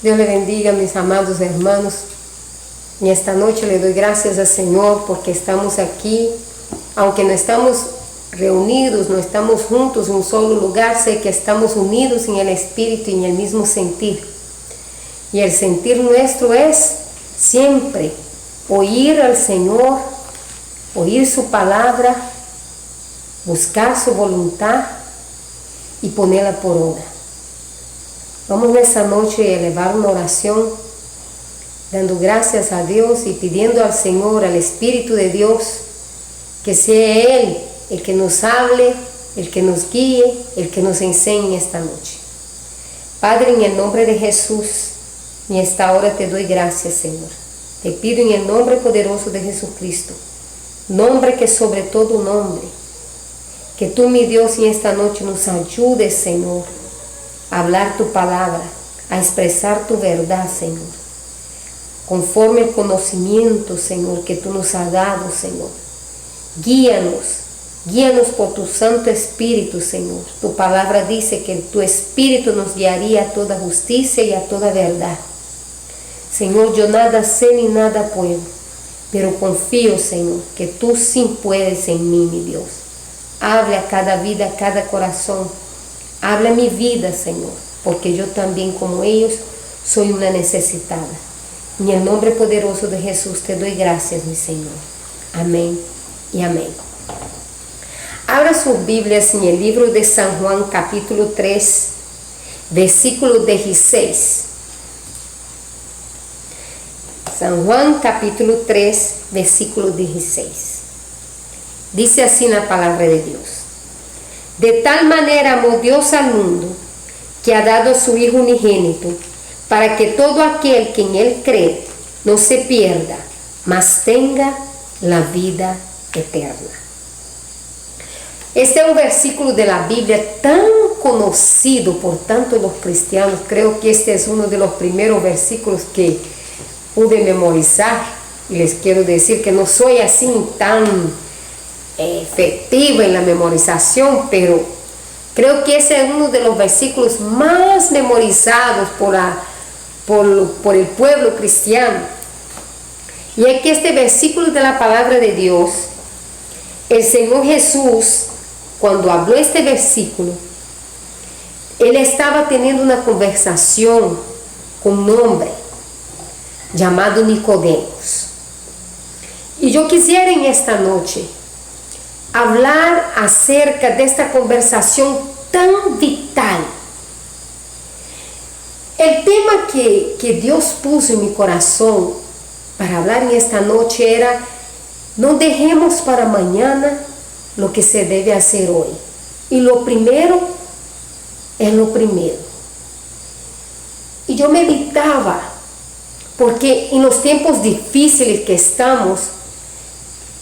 Dios le bendiga, mis amados hermanos. En esta noche le doy gracias al Señor porque estamos aquí, aunque no estamos reunidos, no estamos juntos en un solo lugar, sé que estamos unidos en el Espíritu y en el mismo sentir. Y el sentir nuestro es siempre oír al Señor, oír su palabra, buscar su voluntad y ponerla por obra. Vamos esta noche a elevar una oración, dando gracias a Dios y pidiendo al Señor, al Espíritu de Dios, que sea Él el que nos hable, el que nos guíe, el que nos enseñe esta noche. Padre, en el nombre de Jesús, en esta hora te doy gracias, Señor. Te pido en el nombre poderoso de Jesucristo, nombre que sobre todo nombre, que tú, mi Dios, en esta noche nos ayudes, Señor, a hablar tu palabra, a expresar tu verdad, Señor, conforme el conocimiento, Señor, que tú nos has dado, Señor. Guíanos por tu Santo Espíritu, Señor. Tu palabra dice que tu Espíritu nos guiaría a toda justicia y a toda verdad. Señor, yo nada sé ni nada puedo, pero confío, Señor, que tú sí puedes en mí, mi Dios. Habla a cada vida, a cada corazón. Habla mi vida, Señor, porque yo también, como ellos, soy una necesitada. En el nombre poderoso de Jesús te doy gracias, mi Señor. Amén y amén. Abra sus Biblias en el libro de San Juan, capítulo 3, versículo 16. San Juan, capítulo 3, versículo 16. Dice así la palabra de Dios. De tal manera amó Dios al mundo, que ha dado a su Hijo unigénito, para que todo aquel que en Él cree no se pierda, mas tenga la vida eterna. Este es un versículo de la Biblia tan conocido por tantos los cristianos. Creo que este es uno de los primeros versículos que pude memorizar. Y les quiero decir que no soy así tan efectiva en la memorización, pero creo que ese es uno de los versículos más memorizados por el pueblo cristiano. Y es que este versículo de la palabra de Dios, el Señor Jesús, cuando habló este versículo, Él estaba teniendo una conversación con un hombre llamado Nicodemos. Y yo quisiera en esta noche hablar acerca de esta conversación tan vital. El tema que Dios puso en mi corazón para hablar en esta noche era: no dejemos para mañana lo que se debe hacer hoy. Y lo primero es lo primero. Y yo meditaba, porque en los tiempos difíciles que estamos,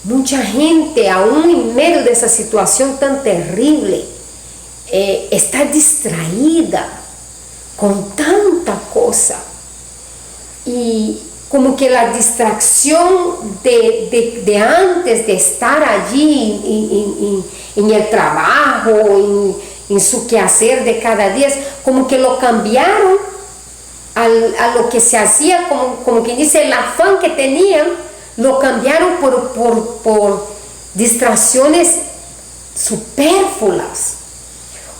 mucha gente, aún en medio de esa situación tan terrible, está distraída con tanta cosa. Y como que la distracción de antes de estar allí en el trabajo, en su quehacer de cada día, como que lo cambiaron a lo que se hacía, como quien dice, el afán que tenían, lo cambiaron por distracciones superfluas.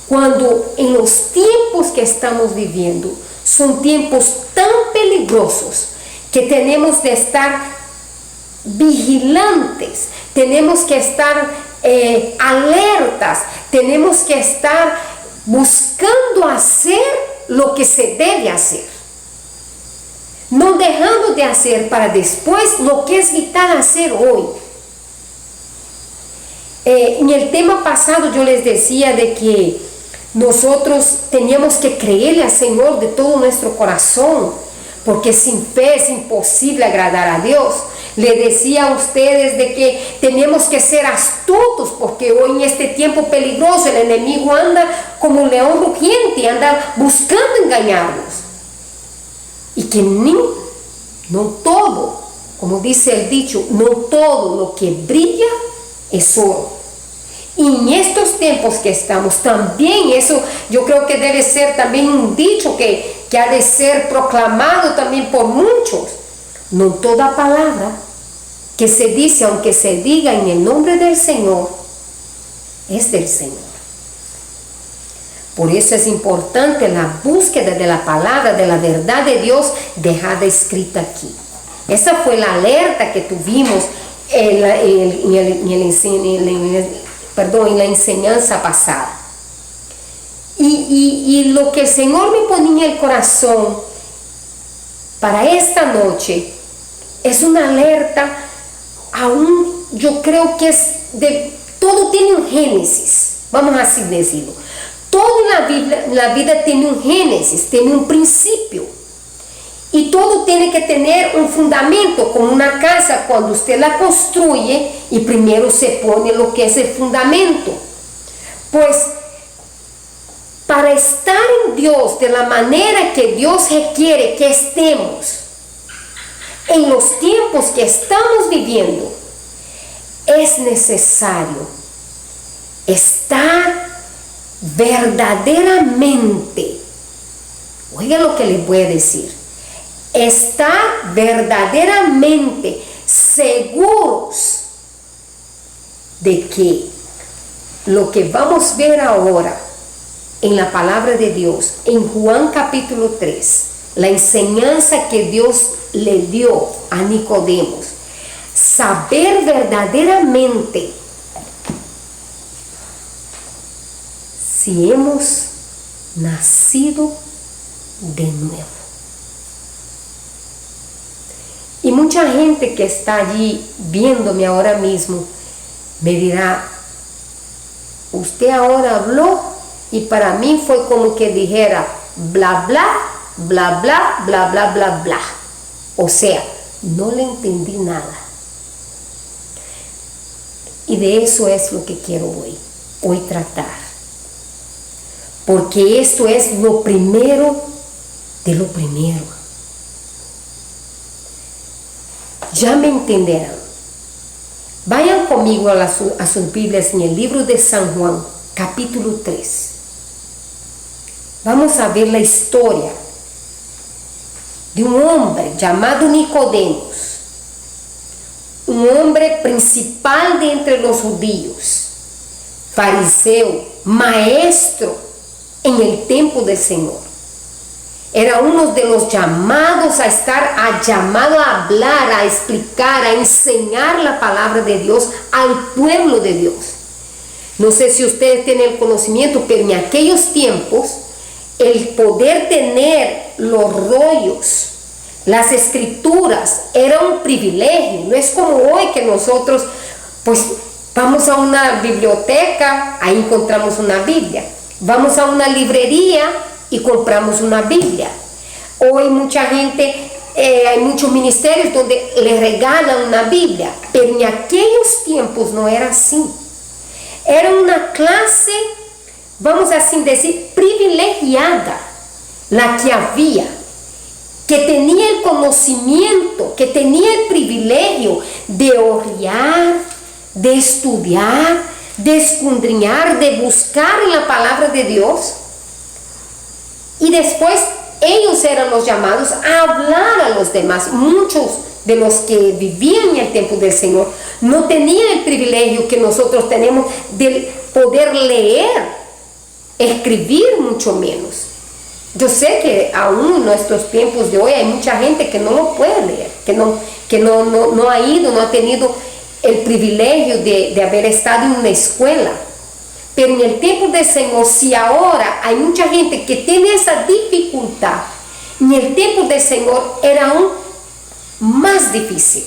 Cuando en los tiempos que estamos viviendo son tiempos tan peligrosos que tenemos de estar vigilantes, tenemos que estar alertas, tenemos que estar buscando hacer lo que se debe hacer, no dejando de hacer para después lo que es vital hacer hoy. En el tema pasado yo les decía de que nosotros teníamos que creerle al Señor de todo nuestro corazón, porque sin fe es imposible agradar a Dios. Le decía a ustedes de que tenemos que ser astutos, porque hoy en este tiempo peligroso el enemigo anda como un león rugiente, anda buscando engañarnos. Y que no todo, como dice el dicho, no todo lo que brilla es oro. Y en estos tiempos que estamos, también eso yo creo que debe ser también un dicho que ha de ser proclamado también por muchos. No toda palabra que se dice, aunque se diga en el nombre del Señor, es del Señor. Por eso es importante la búsqueda de la palabra, de la verdad de Dios dejada escrita aquí. Esa fue la alerta que tuvimos en la enseñanza pasada. Y lo que el Señor me ponía en el corazón para esta noche es una alerta aún, yo creo que es de, todo tiene un génesis, vamos así decirlo. Todo en la vida tiene un génesis, tiene un principio. Y todo tiene que tener un fundamento, como una casa cuando usted la construye y primero se pone lo que es el fundamento. Pues para estar en Dios de la manera que Dios quiere que estemos, en los tiempos que estamos viviendo, es necesario estar verdaderamente, oiga lo que les voy a decir, estar verdaderamente seguros de que lo que vamos a ver ahora en la palabra de Dios, en Juan capítulo 3, la enseñanza que Dios le dio a Nicodemos, saber verdaderamente si hemos nacido de nuevo. Y mucha gente que está allí viéndome ahora mismo me dirá, usted ahora habló y para mí fue como que dijera bla bla, bla bla, bla bla, bla bla. O sea, no le entendí nada. Y de eso es lo que quiero hoy tratar. Porque esto es lo primero de lo primero. Ya me entenderán. Vayan conmigo a sus Biblias en el libro de San Juan, capítulo 3. Vamos a ver la historia de un hombre llamado Nicodemos, un hombre principal de entre los judíos, fariseo, maestro en el templo del Señor. Era uno de los llamados llamado a hablar, a explicar, a enseñar la palabra de Dios al pueblo de Dios. No sé si ustedes tienen el conocimiento, pero en aquellos tiempos el poder tener los rollos, las escrituras, era un privilegio. No es como hoy que nosotros pues vamos a una biblioteca, ahí encontramos una Biblia. Vamos a una librería y compramos una Biblia. Hoy mucha gente, hay muchos ministerios donde le regalan una Biblia, pero en aquellos tiempos no era así. Era una clase, vamos a así decir, privilegiada, la que había, que tenía el conocimiento, que tenía el privilegio de orar, de estudiar, de escudriñar, de buscar en la palabra de Dios. Y después ellos eran los llamados a hablar a los demás. Muchos de los que vivían en el templo del Señor no tenían el privilegio que nosotros tenemos de poder leer, escribir mucho menos. Yo sé que aún en nuestros tiempos de hoy hay mucha gente que no lo puede leer, que no ha ido, no ha tenido el privilegio de haber estado en una escuela. Pero en el tiempo del Señor, si ahora hay mucha gente que tiene esa dificultad, en el tiempo del Señor era aún más difícil.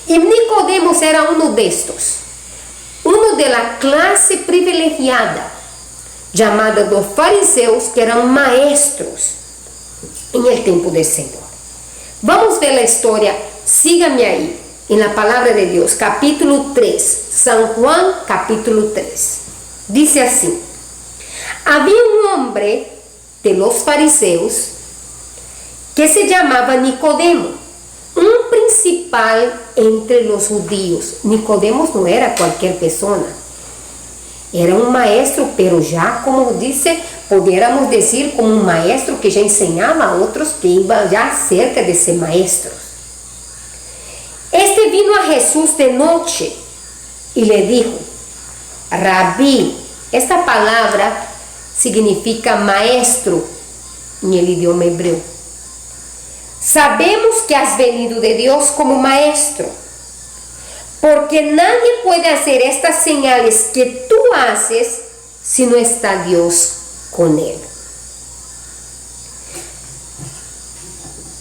Y Nicodemos era uno de estos, uno de la clase privilegiada, llamada los fariseos, que eran maestros en el tiempo del Señor. Vamos a ver la historia, síganme ahí, en la palabra de Dios, capítulo 3, San Juan, capítulo 3. Dice así: había un hombre de los fariseos que se llamaba Nicodemo, un principal entre los judíos. Nicodemo no era cualquier persona, Era un maestro, pero ya, como dice, pudiéramos decir como un maestro que ya enseñaba a otros que iba ya cerca de ser maestros. Este vino a Jesús de noche y le dijo, Rabí, esta palabra significa maestro en el idioma hebreo. Sabemos que has venido de Dios como maestro, porque nadie puede hacer estas señales que tú haces si no está Dios con él.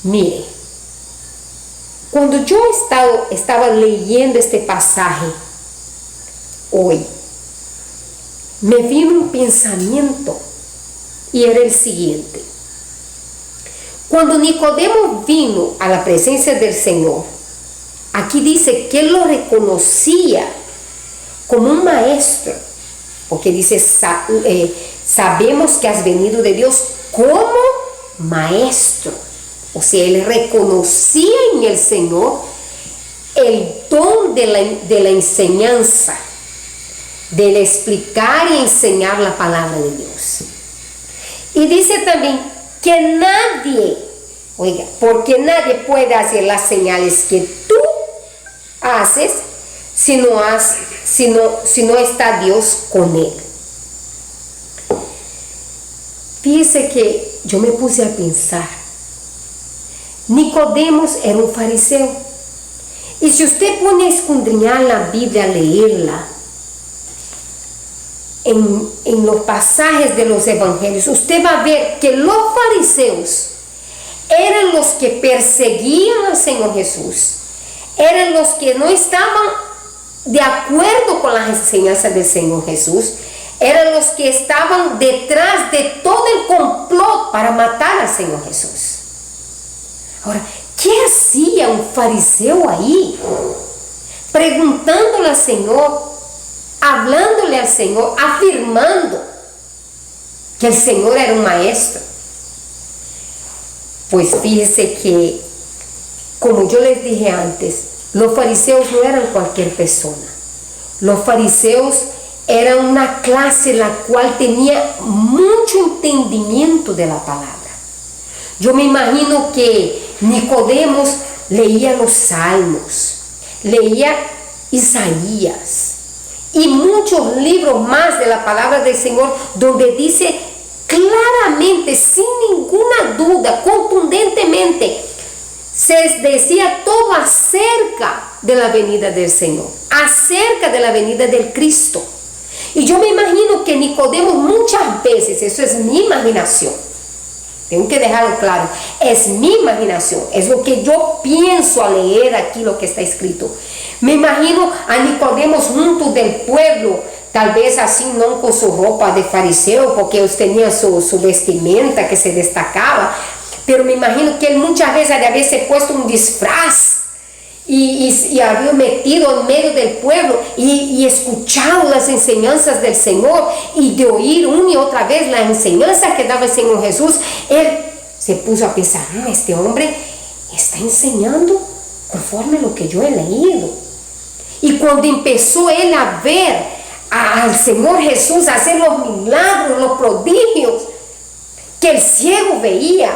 Mire, cuando yo estaba leyendo este pasaje hoy, me vino un pensamiento y era el siguiente. Cuando Nicodemo vino a la presencia del Señor, aquí dice que él lo reconocía como un maestro, porque dice, sabemos que has venido de Dios como maestro. O sea, él reconocía en el Señor el don de la enseñanza, del explicar y enseñar la palabra de Dios. Y dice también que nadie, oiga, porque nadie puede hacer las señales que tú haces si no está Dios con él. Fíjese que yo me puse a pensar, Nicodemo era un fariseo, y si usted pone a escudriñar la Biblia, a leerla, en los pasajes de los evangelios, usted va a ver que los fariseos eran los que perseguían al Señor Jesús, eran los que no estaban de acuerdo con las enseñanzas del Señor Jesús, eran los que estaban detrás de todo el complot para matar al Señor Jesús. Ahora, ¿qué hacía un fariseo ahí? Preguntándole al Señor, hablándole al Señor, afirmando que el Señor era un maestro. Pues fíjese que, como yo les dije antes, los fariseos no eran cualquier persona. Los fariseos eran una clase la cual tenía mucho entendimiento de la palabra. Yo me imagino que Nicodemo leía los Salmos, leía Isaías y muchos libros más de la palabra del Señor, donde dice claramente, sin ninguna duda, contundentemente, se decía todo acerca de la venida del Señor, acerca de la venida del Cristo. Y yo me imagino que Nicodemo muchas veces, eso es mi imaginación, tengo que dejarlo claro, es mi imaginación, es lo que yo pienso al leer aquí lo que está escrito. Me imagino a Nicodemo junto del pueblo, tal vez así no con su ropa de fariseo, porque ellos tenían su vestimenta que se destacaba, pero me imagino que él muchas veces había haberse puesto un disfraz y había metido en medio del pueblo y escuchado las enseñanzas del Señor, y de oír una y otra vez la enseñanza que daba el Señor Jesús, él se puso a pensar, este hombre está enseñando conforme lo que yo he leído. Y cuando empezó él a ver al Señor Jesús hacer los milagros, los prodigios, que el ciego veía,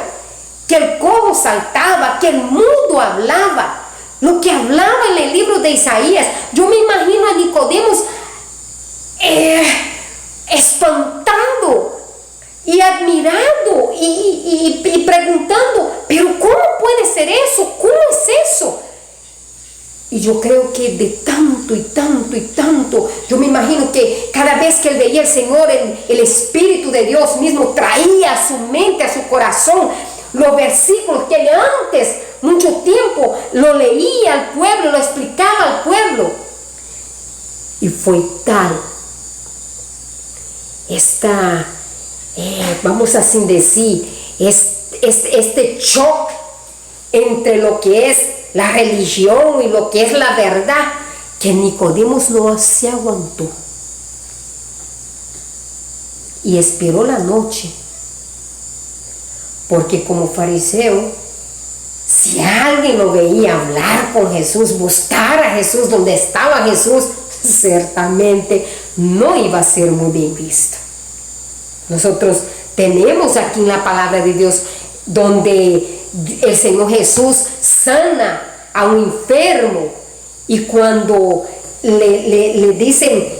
que el cojo saltaba, que el mudo hablaba, lo que hablaba en el libro de Isaías, yo me imagino a Nicodemo espantado y admirando y preguntando, pero ¿cómo puede ser eso? ¿Cómo es eso? Y yo creo que de tanto y tanto y tanto, yo me imagino que cada vez que él veía al Señor, el Espíritu de Dios mismo traía a su mente, a su corazón, los versículos que él antes, mucho tiempo, lo leía al pueblo, lo explicaba al pueblo. Y fue tal vamos a así decir, este choque entre lo que es la religión y lo que es la verdad, que Nicodemo no se aguantó y esperó la noche, porque como fariseo, si alguien lo veía hablar con Jesús, buscar a Jesús donde estaba Jesús, ciertamente no iba a ser muy bien visto. Nosotros tenemos aquí en la palabra de Dios donde el Señor Jesús sana a un enfermo, y cuando le dicen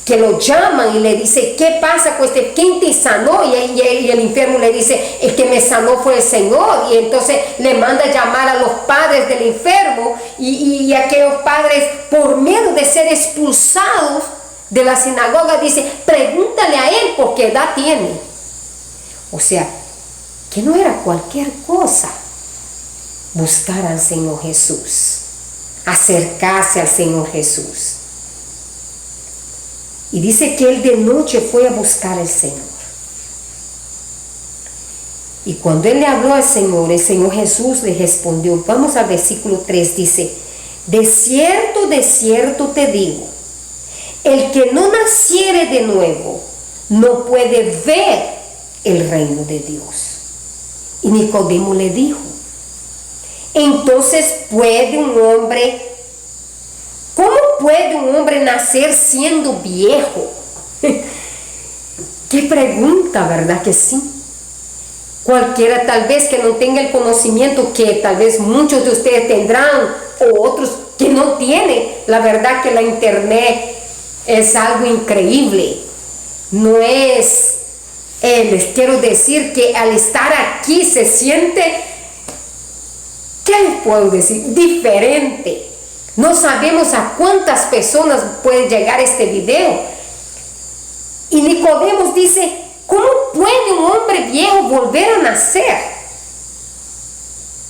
que lo llaman y le dice, ¿qué pasa con este? ¿Quién te sanó? Y el enfermo le dice, el que me sanó fue el Señor. Y entonces le manda llamar a los padres del enfermo, y aquellos padres, por miedo de ser expulsados de la sinagoga, dice, pregúntale a él por qué edad tiene. O sea, que no era cualquier cosa buscar al Señor Jesús, acercarse al Señor Jesús. Y dice que él de noche fue a buscar al Señor. Y cuando él le habló al Señor, el Señor Jesús le respondió. Vamos al versículo 3, dice, de cierto te digo, el que no naciere de nuevo no puede ver el reino de Dios. Y Nicodemo le dijo, entonces ¿cómo puede un hombre nacer siendo viejo? Qué pregunta, ¿verdad que sí? Cualquiera tal vez que no tenga el conocimiento que tal vez muchos de ustedes tendrán, o otros que no tienen. La verdad que la internet es algo increíble. No es, les quiero decir que al estar aquí se siente, ¿qué les puedo decir? Diferente. No sabemos a cuántas personas puede llegar este video. Y Nicodemo dice, ¿cómo puede un hombre viejo volver a nacer?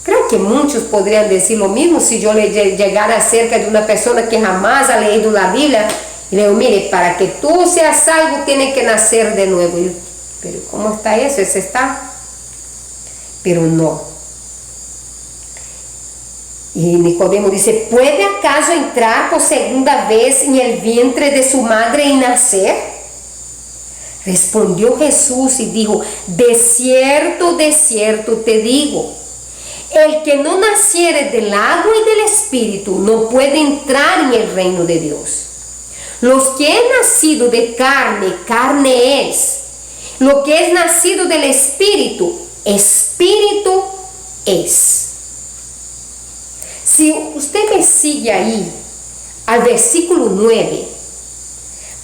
Creo que muchos podrían decir lo mismo si yo le llegara cerca de una persona que jamás ha leído la Biblia y le digo, mire, para que tú seas salvo tienes que nacer de nuevo. Y yo, pero ¿cómo está eso? Eso está. Pero no. Y Nicodemo dice, ¿puede acaso entrar por segunda vez en el vientre de su madre y nacer? Respondió Jesús y dijo, de cierto te digo, el que no naciere del agua y del espíritu no puede entrar en el reino de Dios. Los que han nacido de carne, carne es. Lo que es nacido del espíritu, espíritu es. Si usted me sigue ahí, al versículo 9,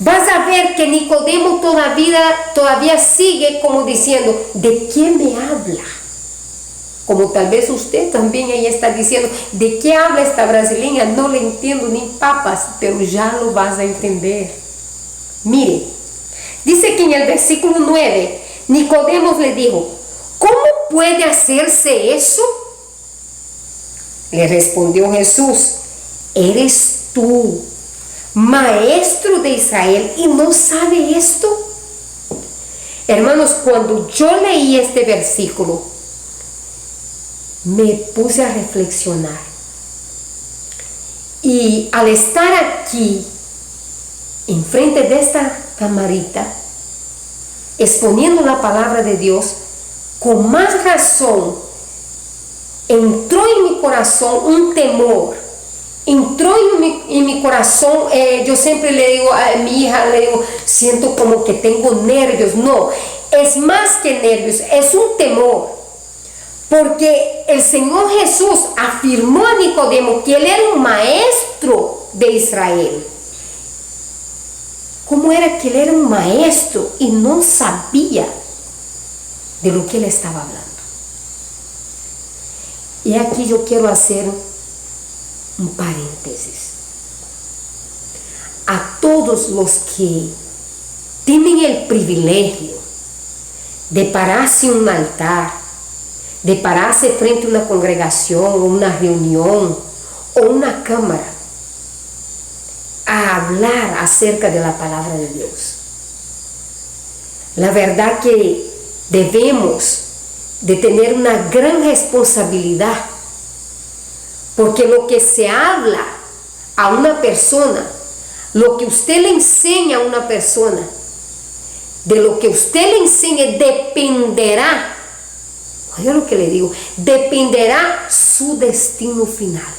vas a ver que Nicodemo todavía sigue como diciendo, ¿de quién me habla? Como tal vez usted también ahí está diciendo, ¿de qué habla esta brasileña? No le entiendo ni papas, pero ya lo vas a entender. Mire, dice que en el versículo 9, Nicodemo le dijo, ¿cómo puede hacerse eso? Le respondió Jesús, ¿eres tú, maestro de Israel, y no sabe esto? Hermanos, cuando yo leí este versículo, me puse a reflexionar. Y al estar aquí, enfrente de esta camarita, exponiendo la palabra de Dios, con más razón, entró en mi corazón un temor, entró en mi corazón, yo siempre le digo a mi hija, le digo, siento como que tengo nervios. No, es más que nervios, es un temor, porque el Señor Jesús afirmó a Nicodemo que él era un maestro de Israel. ¿Cómo era que él era un maestro y no sabía de lo que él estaba hablando? Y aquí yo quiero hacer un paréntesis. A todos los que tienen el privilegio de pararse en un altar, de pararse frente a una congregación, una reunión o una cámara, a hablar acerca de la palabra de Dios. La verdad que debemos de tener una gran responsabilidad, porque lo que se habla a una persona, lo que usted le enseña a una persona, de lo que usted le enseñe dependerá, oiga lo que le digo, dependerá su destino final.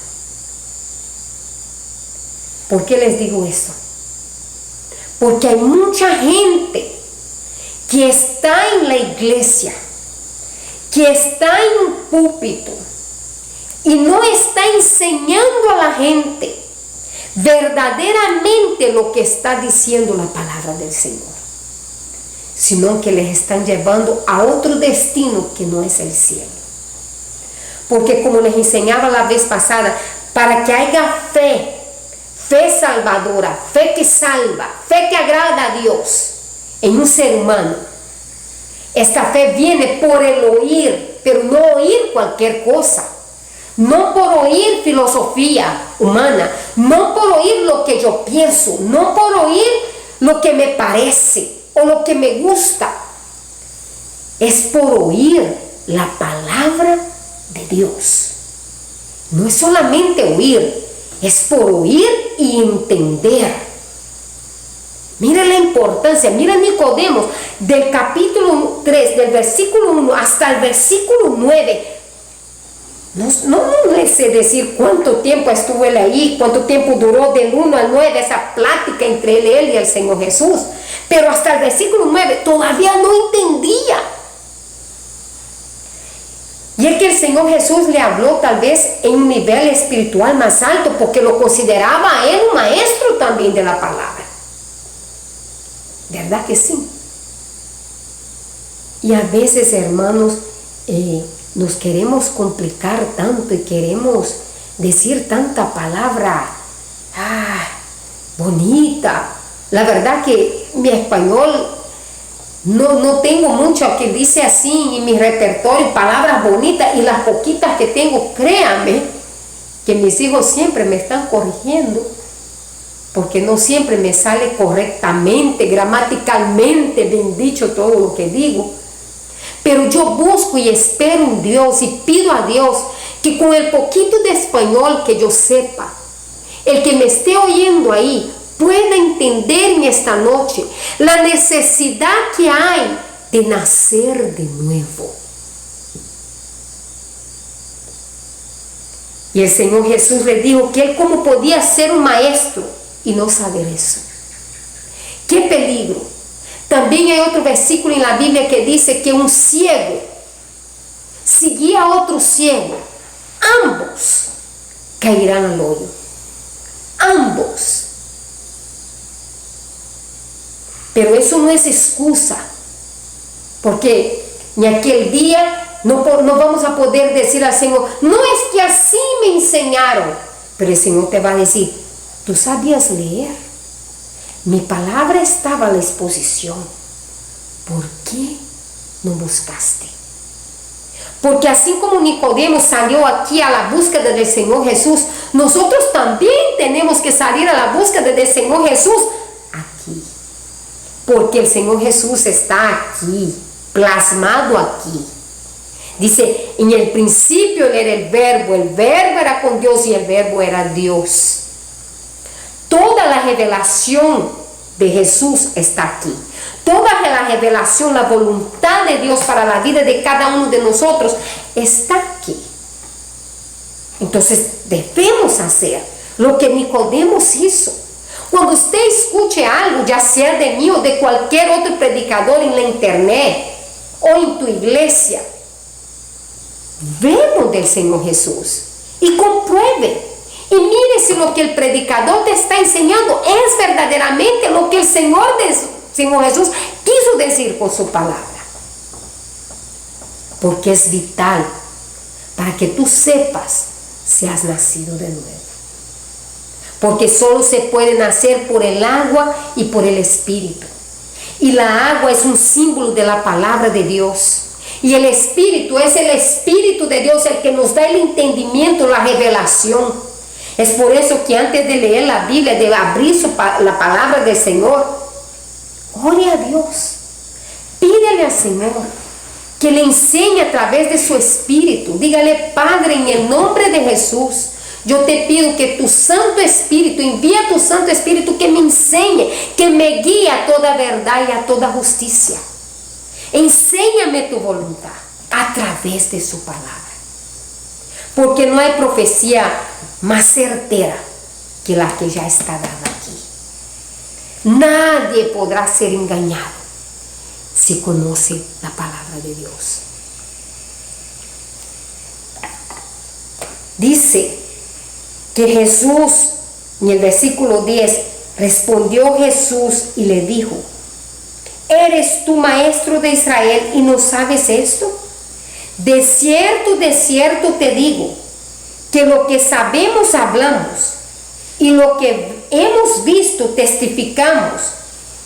¿Por qué les digo esto? Porque hay mucha gente que está en la iglesia, que está en un púlpito y no está enseñando a la gente verdaderamente lo que está diciendo la palabra del Señor, sino que les están llevando a otro destino que no es el cielo. Porque como les enseñaba la vez pasada, para que haya fe, fe salvadora, fe que salva, fe que agrada a Dios en un ser humano, esta fe viene por el oír, pero no oír cualquier cosa, no por oír filosofía humana, no por oír lo que yo pienso, no por oír lo que me parece o lo que me gusta, es por oír la palabra de Dios. No es solamente oír, es por oír y entender. Mira la importancia, mira Nicodemo, del capítulo 3, del versículo 1 hasta el versículo 9. No le sé decir cuánto tiempo estuvo él ahí, cuánto tiempo duró del 1 al 9 esa plática entre él y el Señor Jesús. Pero hasta el versículo 9 todavía no entendía. Y es que el Señor Jesús le habló tal vez en un nivel espiritual más alto, porque lo consideraba a él un maestro también de la palabra. ¿Verdad que sí? Y a veces, hermanos, nos queremos complicar tanto y queremos decir tanta palabra bonita. La verdad que mi español no tengo mucho que dice así en mi repertorio, palabras bonitas, y las poquitas que tengo, créanme que mis hijos siempre me están corrigiendo, porque no siempre me sale correctamente, gramaticalmente bien dicho todo lo que digo. Pero yo busco y espero en Dios y pido a Dios que con el poquito de español que yo sepa, el que me esté oyendo ahí pueda entender en esta noche la necesidad que hay de nacer de nuevo. Y el Señor Jesús le dijo que él cómo podía ser un maestro y no saber eso. ¡Qué peligro! También hay otro versículo en la Biblia que dice que un ciego, si guía a otro ciego, ambos caerán al hoyo. Ambos. Pero eso no es excusa, porque en aquel día no vamos a poder decir al Señor, no es que así me enseñaron, pero el Señor te va a decir, ¿tú sabías leer? Mi palabra estaba a la exposición. ¿Por qué no buscaste? Porque así como Nicodemo salió aquí a la búsqueda del Señor Jesús, nosotros también tenemos que salir a la búsqueda del Señor Jesús aquí. Porque el Señor Jesús está aquí, plasmado aquí. Dice, en el principio era el verbo era con Dios y el verbo era Dios. Toda la revelación de Jesús está aquí. Toda la revelación, la voluntad de Dios para la vida de cada uno de nosotros está aquí. Entonces debemos hacer lo que Nicodemo hizo. Cuando usted escuche algo, ya sea de mí o de cualquier otro predicador en la internet o en tu iglesia, vemos del Señor Jesús y compruebe. Y mire si lo que el predicador te está enseñando es verdaderamente lo que el Señor Jesús quiso decir con su palabra. Porque es vital para que tú sepas si has nacido de nuevo. Porque solo se puede nacer por el agua y por el Espíritu. Y la agua es un símbolo de la palabra de Dios. Y el Espíritu es el Espíritu de Dios el que nos da el entendimiento, la revelación. Es por eso que antes de leer la Biblia, de abrir la palabra del Señor, ore a Dios. Pídele al Señor que le enseñe a través de su Espíritu. Dígale, Padre, en el nombre de Jesús, yo te pido que tu Santo Espíritu, envía tu Santo Espíritu que me enseñe, que me guíe a toda verdad y a toda justicia. Enséñame tu voluntad a través de su palabra. Porque no hay profecía más certera que la que ya está dada aquí. Nadie podrá ser engañado si conoce la palabra de Dios. Dice que Jesús, en el versículo 10, respondió Jesús y le dijo: ¿eres tú maestro de Israel y no sabes esto? De cierto te digo, que lo que sabemos hablamos, y lo que hemos visto testificamos,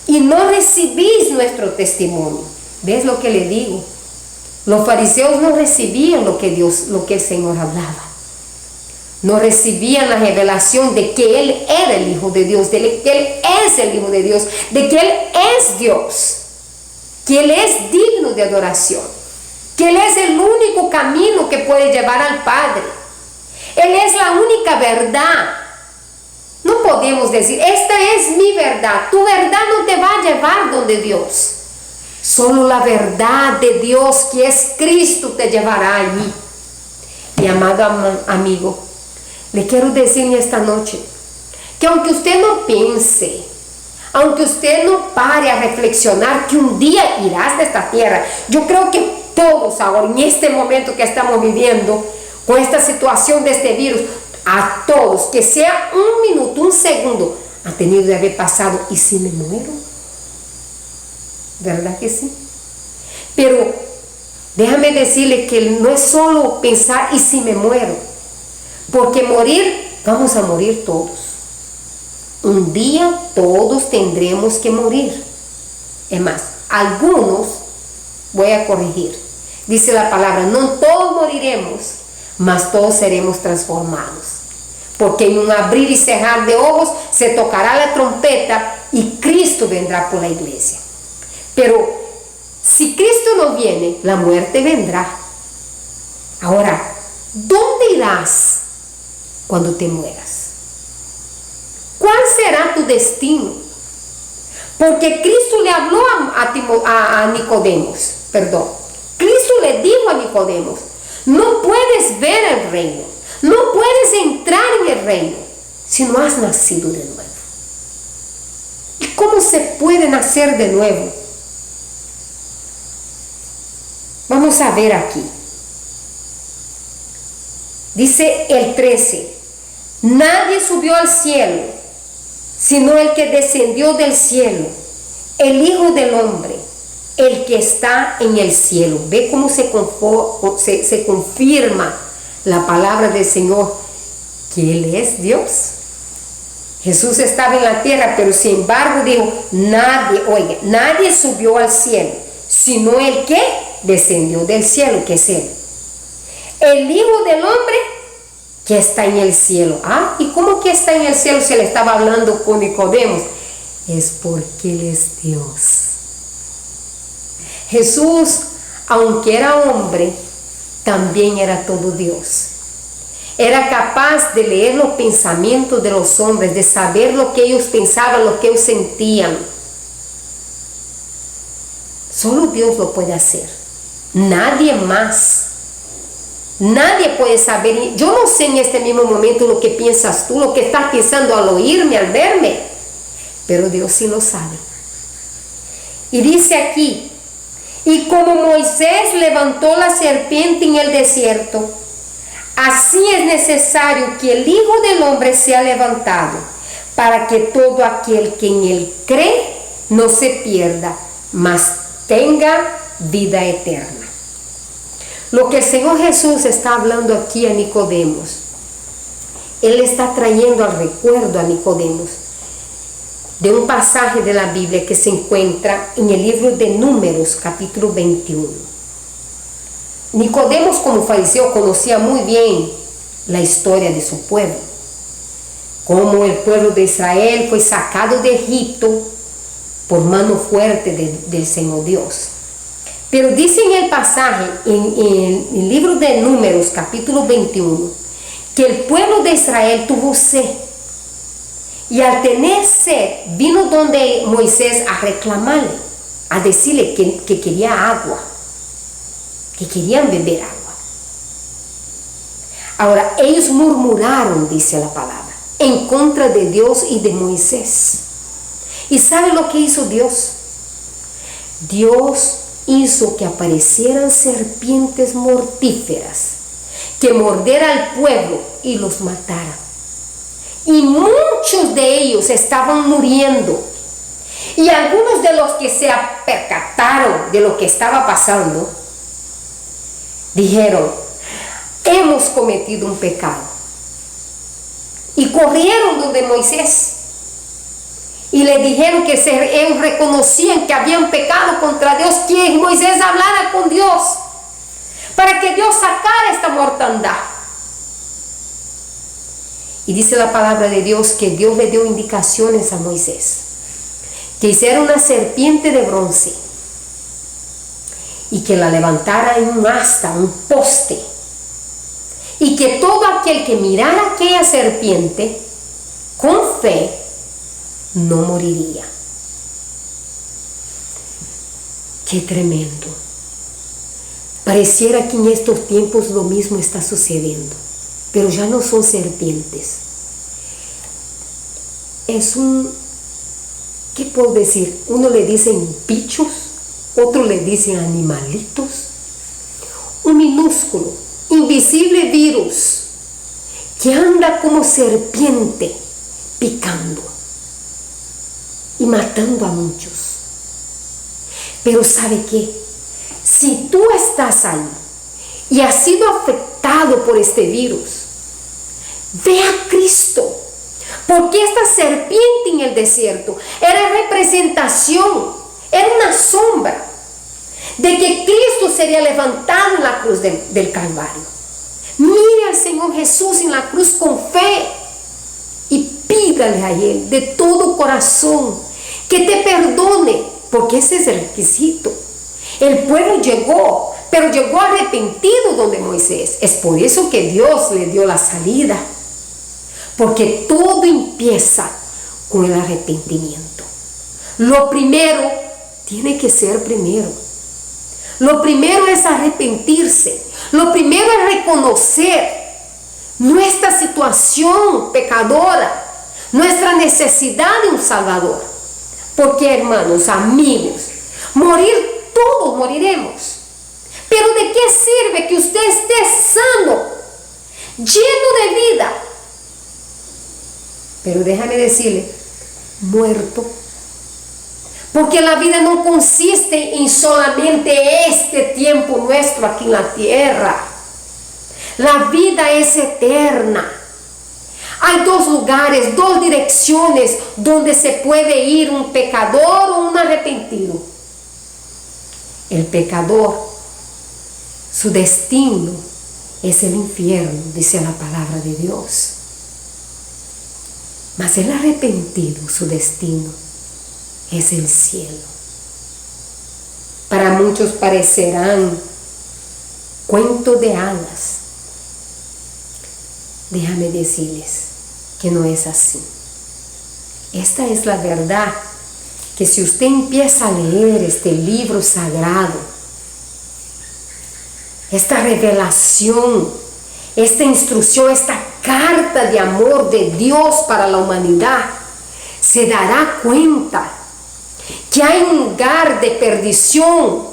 y no recibís nuestro testimonio. ¿Ves lo que le digo? Los fariseos no recibían lo que el Señor hablaba. No recibían la revelación de que Él era el Hijo de Dios, de que Él es el Hijo de Dios, de que Él es Dios, que Él es digno de adoración, que Él es el único camino que puede llevar al Padre. Él es la única verdad. No podemos decir, esta es mi verdad. Tu verdad no te va a llevar donde Dios. Solo la verdad de Dios, que es Cristo, te llevará allí. Mi amado amigo, le quiero decir en esta noche que aunque usted no piense, aunque usted no pare a reflexionar que un día irás de esta tierra, yo creo que todos ahora, en este momento que estamos viviendo, con esta situación de este virus, a todos, que sea un minuto, un segundo, ha tenido de haber pasado: ¿y si me muero? ¿Verdad que sí? Pero déjame decirle que no es solo pensar ¿y si me muero? Porque morir, vamos a morir todos. Un día todos tendremos que morir. Es más, algunos, voy a corregir, dice la palabra, no todos moriremos, mas todos seremos transformados. Porque en un abrir y cerrar de ojos se tocará la trompeta y Cristo vendrá por la iglesia. Pero si Cristo no viene, la muerte vendrá. Ahora, ¿dónde irás cuando te mueras? ¿Cuál será tu destino? Porque Cristo le habló a Nicodemos, Cristo le dijo a Nicodemos: no puedes ver el reino, no puedes entrar en el reino si no has nacido de nuevo. ¿Y cómo se puede nacer de nuevo? Vamos a ver aquí. Dice el 13: nadie subió al cielo, sino el que descendió del cielo, el Hijo del Hombre, el que está en el cielo. Ve cómo se confirma la palabra del Señor, que Él es Dios. Jesús estaba en la tierra, pero sin embargo dijo: nadie subió al cielo, sino el que descendió del cielo, que es Él, el Hijo del Hombre que está en el cielo. ¿Y cómo que está en el cielo? Se le estaba hablando con Nicodemos. Es porque Él es Dios. Jesús, aunque era hombre, también era todo Dios. Era capaz de leer los pensamientos de los hombres, de saber lo que ellos pensaban, lo que ellos sentían. Solo Dios lo puede hacer. Nadie más. Nadie puede saber. Yo no sé en este mismo momento lo que piensas tú, lo que estás pensando al oírme, al verme, pero Dios sí lo sabe. Y dice aquí: y como Moisés levantó la serpiente en el desierto, así es necesario que el Hijo del Hombre sea levantado, para que todo aquel que en Él cree no se pierda, mas tenga vida eterna. Lo que el Señor Jesús está hablando aquí a Nicodemos, Él está trayendo al recuerdo a Nicodemos de un pasaje de la Biblia que se encuentra en el libro de Números, capítulo 21. Nicodemos, como fariseo, conocía muy bien la historia de su pueblo, cómo el pueblo de Israel fue sacado de Egipto por mano fuerte del Señor Dios. Pero dice en el pasaje, en el libro de Números, capítulo 21, que el pueblo de Israel tuvo sed. Y al tener sed, vino donde Moisés a reclamarle, a decirle que quería agua, que querían beber agua. Ahora, ellos murmuraron, dice la palabra, en contra de Dios y de Moisés. ¿Y sabe lo que hizo Dios? Dios hizo que aparecieran serpientes mortíferas que mordiera al pueblo y los matara. Y muchos de ellos estaban muriendo. Y algunos de los que se percataron de lo que estaba pasando, dijeron, hemos cometido un pecado. Y corrieron donde Moisés. Y le dijeron que ellos reconocían que habían pecado contra Dios, que Moisés hablara con Dios, para que Dios sacara esta mortandad. Y dice la palabra de Dios que Dios le dio indicaciones a Moisés, que hiciera una serpiente de bronce y que la levantara en un asta, un poste, y que todo aquel que mirara aquella serpiente con fe no moriría. Qué tremendo. Pareciera que en estos tiempos lo mismo está sucediendo, pero ya no son serpientes. Es ¿qué puedo decir? Uno le dicen bichos, otro le dicen animalitos. Un minúsculo, invisible virus que anda como serpiente picando y matando a muchos. Pero ¿sabe qué? Si tú estás ahí y has sido afectado por este virus, ve a Cristo, porque esta serpiente en el desierto era representación, era una sombra de que Cristo sería levantado en la cruz del Calvario. Mire al Señor Jesús en la cruz con fe y pídale a Él de todo corazón que te perdone, porque ese es el requisito. El pueblo llegó, pero llegó arrepentido donde Moisés. Es por eso que Dios le dio la salida, porque todo empieza con el arrepentimiento. Lo primero tiene que ser primero. Lo primero es arrepentirse. Lo primero es reconocer nuestra situación pecadora, nuestra necesidad de un Salvador. Porque, hermanos, amigos, morir todos moriremos. Pero ¿de qué sirve que usted esté sano, lleno de vida, pero déjame decirle, muerto? Porque la vida no consiste en solamente este tiempo nuestro aquí en la tierra. La vida es eterna. Hay dos lugares, dos direcciones donde se puede ir un pecador o un arrepentido. El pecador, su destino es el infierno, dice la palabra de Dios. Mas el arrepentido, su destino es el cielo. Para muchos parecerán cuentos de hadas. Déjame decirles que no es así. Esta es la verdad, que si usted empieza a leer este libro sagrado, esta revelación, esta instrucción, esta carta de amor de Dios para la humanidad, se dará cuenta que hay un lugar de perdición.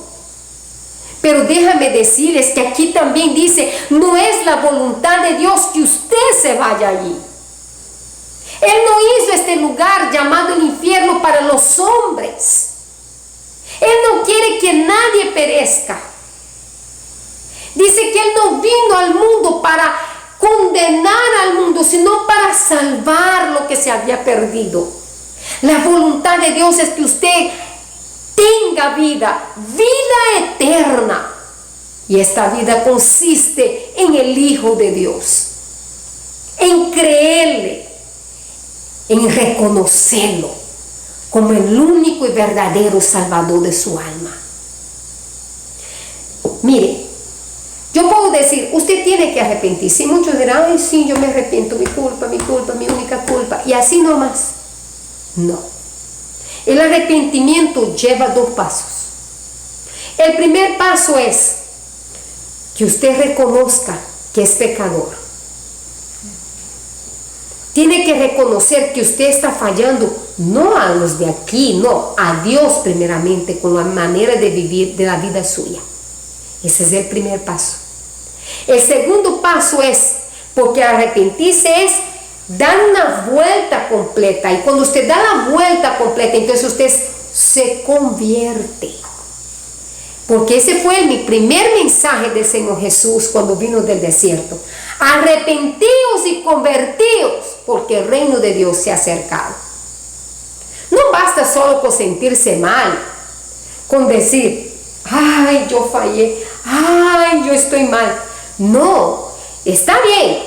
Pero déjame decirles que aquí también dice, no es la voluntad de Dios que usted se vaya allí. Él no hizo este lugar llamado el infierno para los hombres. Él no quiere que nadie perezca. Dice que Él no vino al mundo para condenar al mundo, sino para salvar lo que se había perdido. La voluntad de Dios es que usted tenga vida, vida eterna. Y esta vida consiste en el Hijo de Dios, en creerle, en reconocerlo como el único y verdadero Salvador de su alma. Mire, yo puedo decir, usted tiene que arrepentirse. Y muchos dirán, ay, sí, yo me arrepiento, mi culpa, mi única culpa. Y así nomás. No. El arrepentimiento lleva dos pasos. El primer paso es que usted reconozca que es pecador. Tiene que reconocer que usted está fallando, no a los de aquí, no, a Dios primeramente, con la manera de vivir de la vida suya. Ese es el primer paso. El segundo paso es, porque arrepentirse es dar una vuelta completa. Y cuando usted da la vuelta completa, entonces usted se convierte. Porque ese fue mi primer mensaje del Señor Jesús cuando vino del desierto. Arrepentíos y convertíos, porque el reino de Dios se ha acercado. No basta solo con sentirse mal, con decir, ay, yo fallé, ay, yo estoy mal. No, está bien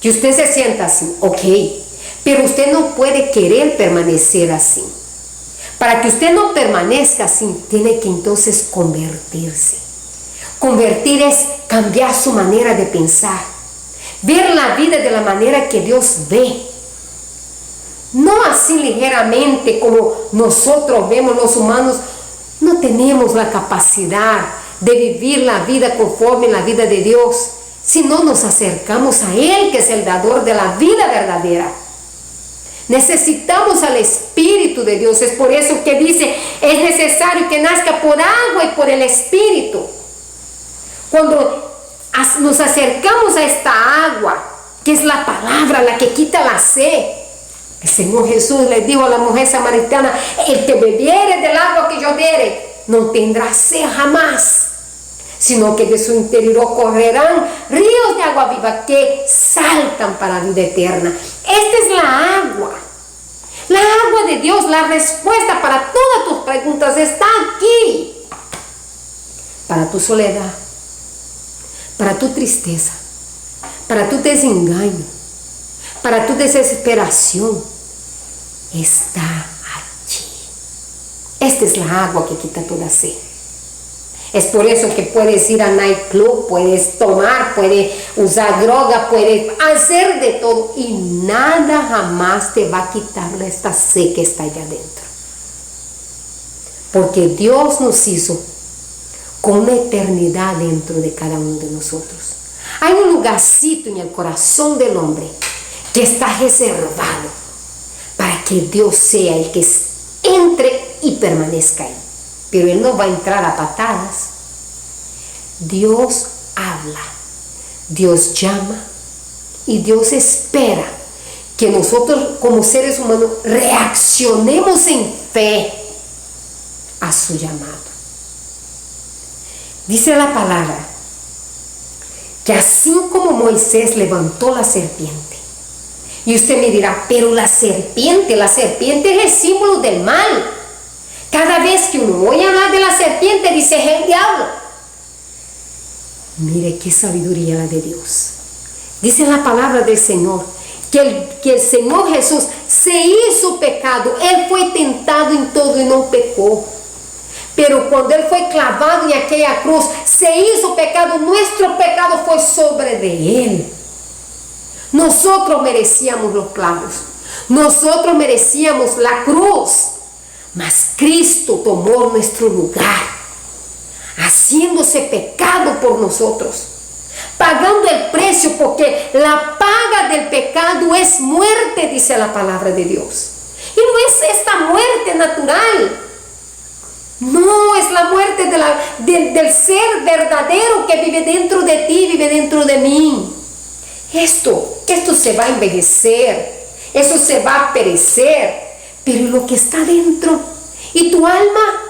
que usted se sienta así, ok, pero usted no puede querer permanecer así. Para que usted no permanezca así, tiene que entonces convertirse. Convertir es cambiar su manera de pensar, ver la vida de la manera que Dios ve. No así ligeramente como nosotros vemos los humanos. No tenemos la capacidad de vivir la vida conforme la vida de Dios si no nos acercamos a Él, que es el dador de la vida verdadera. Necesitamos al Espíritu de Dios. Es por eso que dice, es necesario que nazca por agua y por el Espíritu. Cuando nos acercamos a esta agua, que es la palabra, la que quita la sed, el Señor Jesús le dijo a la mujer samaritana, el que bebiere del agua que yo diere, no tendrá sed jamás, sino que de su interior correrán ríos de agua viva que saltan para la vida eterna. Esta es la agua de Dios. La respuesta para todas tus preguntas está aquí. Para tu soledad, para tu tristeza, para tu desengaño, para tu desesperación, está allí. Esta es la agua que quita toda sed. Es por eso que puedes ir a nightclub, puedes tomar, puedes usar droga, puedes hacer de todo y nada jamás te va a quitar esta sed que está allá adentro. Porque Dios nos hizo con una eternidad dentro de cada uno de nosotros. Hay un lugarcito en el corazón del hombre que está reservado para que Dios sea el que entre y permanezca ahí. Pero Él no va a entrar a patadas. Dios habla, Dios llama y Dios espera que nosotros como seres humanos reaccionemos en fe a su llamado. Dice la palabra que así como Moisés levantó la serpiente, y usted me dirá, pero la serpiente es el símbolo del mal. Cada vez que uno oye hablar de la serpiente, dice, es el diablo. Mire qué sabiduría la de Dios. Dice la palabra del Señor, que el Señor Jesús se hizo pecado. Él fue tentado en todo y no pecó. Pero cuando Él fue clavado en aquella cruz, se hizo pecado. Nuestro pecado fue sobre de Él. Nosotros merecíamos los clavos. Nosotros merecíamos la cruz. Mas Cristo tomó nuestro lugar, haciéndose pecado por nosotros, pagando el precio, porque la paga del pecado es muerte, dice la palabra de Dios. Y no es esta muerte natural, no es la muerte del ser verdadero que vive dentro de ti, vive dentro de mí. Esto se va a envejecer, eso se va a perecer. Pero lo que está dentro y tu alma,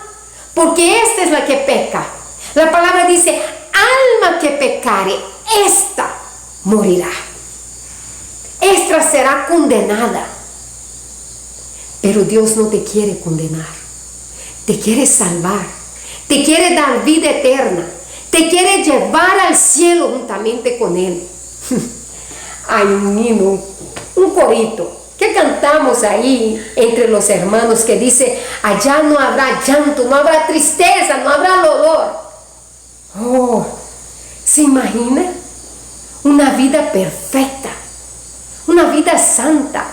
porque esta es la que peca. La palabra dice, alma que pecare, esta morirá. Esta será condenada. Pero Dios no te quiere condenar. Te quiere salvar. Te quiere dar vida eterna. Te quiere llevar al cielo juntamente con Él. Hay un himno, un corito que cantamos ahí entre los hermanos que dice, allá no habrá llanto, no habrá tristeza, no habrá dolor. Oh, ¿se imagina? Una vida perfecta, una vida santa.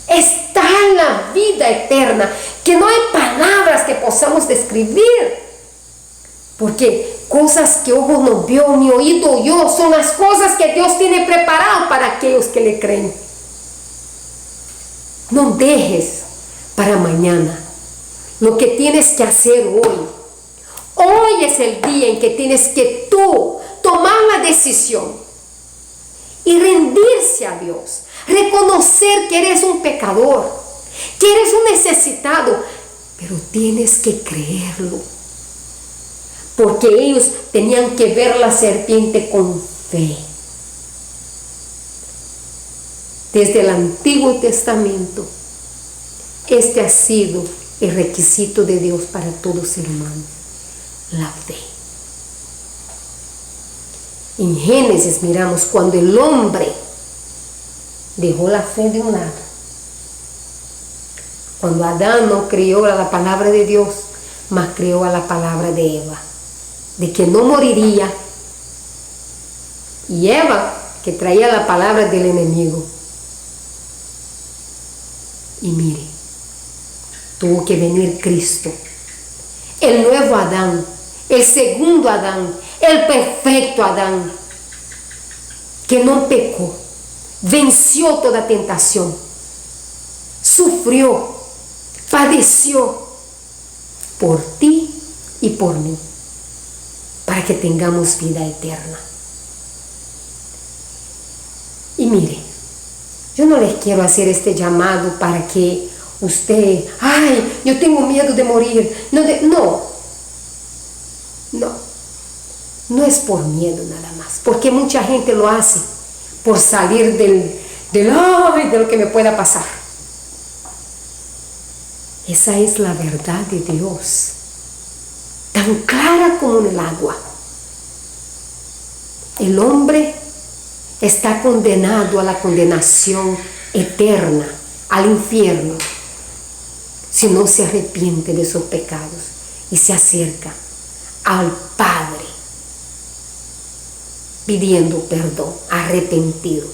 Está en la vida eterna, que no hay palabras que podamos describir. Porque cosas que ojo no vio, ni oído oyó, son las cosas que Dios tiene preparado para aquellos que le creen. No dejes para mañana lo que tienes que hacer hoy. Hoy es el día en que tienes que tú tomar la decisión y rendirse a Dios. Reconocer que eres un pecador, que eres un necesitado, pero tienes que creerlo. Porque ellos tenían que ver la serpiente con fe. Desde el Antiguo Testamento, este ha sido el requisito de Dios para todo ser humano, la fe. En Génesis miramos cuando el hombre dejó la fe de un lado. Cuando Adán no creyó a la palabra de Dios, mas creyó a la palabra de Eva, de que no moriría. Y Eva, que traía la palabra del enemigo. Y mire, tuvo que venir Cristo, el nuevo Adán, el segundo Adán, el perfecto Adán, que no pecó, venció toda tentación, sufrió, padeció por ti y por mí, para que tengamos vida eterna. Y mire, yo no les quiero hacer este llamado para que usted, ay, yo tengo miedo de morir. No es por miedo nada más, porque mucha gente lo hace por salir de lo que me pueda pasar. Esa es la verdad de Dios, tan clara como en el agua. El hombre está condenado a la condenación eterna, al infierno, si no se arrepiente de sus pecados y se acerca al Padre pidiendo perdón, arrepentido.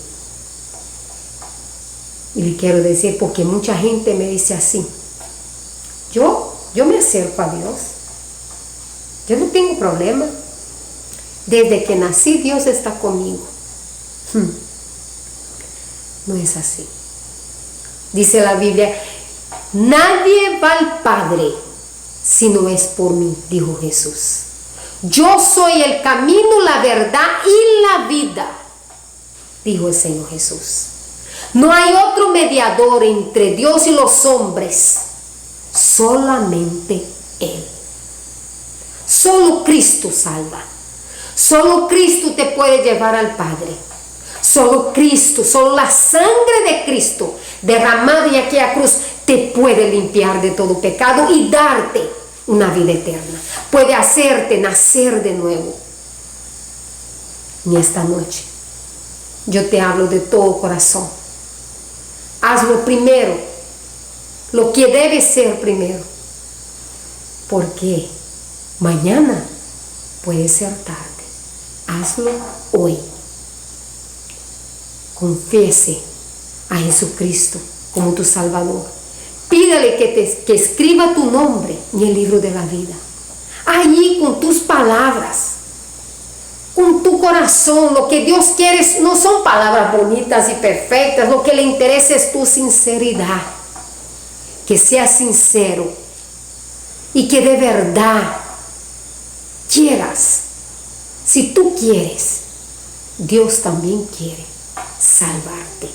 Y le quiero decir, porque mucha gente me dice así, yo me acerco a Dios, yo no tengo problema, desde que nací Dios está conmigo. No es así. Dice la Biblia, nadie va al Padre si no es por mí, dijo Jesús. Yo soy el camino, la verdad y la vida, dijo el Señor Jesús. No hay otro mediador entre Dios y los hombres, solamente Él. Solo Cristo salva. Solo Cristo te puede llevar al Padre. Solo Cristo, solo la sangre de Cristo derramada en aquella cruz te puede limpiar de todo pecado y darte una vida eterna. Puede hacerte nacer de nuevo. Y esta noche yo te hablo de todo corazón. Hazlo primero, lo que debe ser primero, porque mañana puede ser tarde. Hazlo hoy. Confiese a Jesucristo como tu Salvador. Pídale que escriba tu nombre en el libro de la vida. Allí con tus palabras, con tu corazón, lo que Dios quiere no son palabras bonitas y perfectas, lo que le interesa es tu sinceridad. Que seas sincero y que de verdad quieras. Si tú quieres, Dios también quiere salvarte,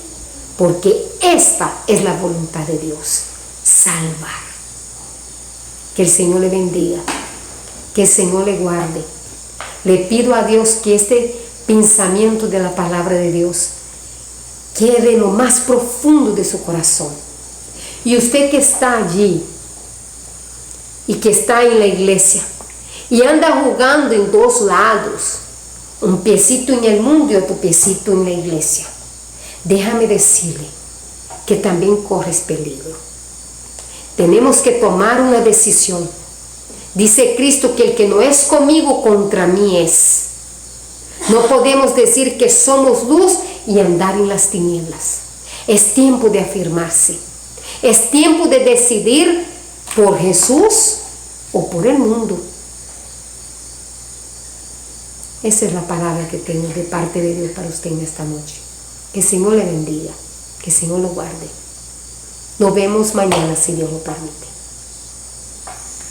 porque esta es la voluntad de Dios, salvar. Que el Señor le bendiga, que el Señor le guarde. Le pido a Dios que este pensamiento de la palabra de Dios quede en lo más profundo de su corazón. Y usted que está allí y que está en la iglesia y anda jugando en dos lados, un piecito en el mundo y otro piecito en la iglesia, déjame decirle que también corres peligro. Tenemos que tomar una decisión. Dice Cristo que el que no es conmigo, contra mí es. No podemos decir que somos luz y andar en las tinieblas. Es tiempo de afirmarse. Es tiempo de decidir por Jesús o por el mundo. Esa es la palabra que tengo de parte de Dios para usted en esta noche. Que el Señor le bendiga, que el Señor lo guarde. Nos vemos mañana si Dios lo permite.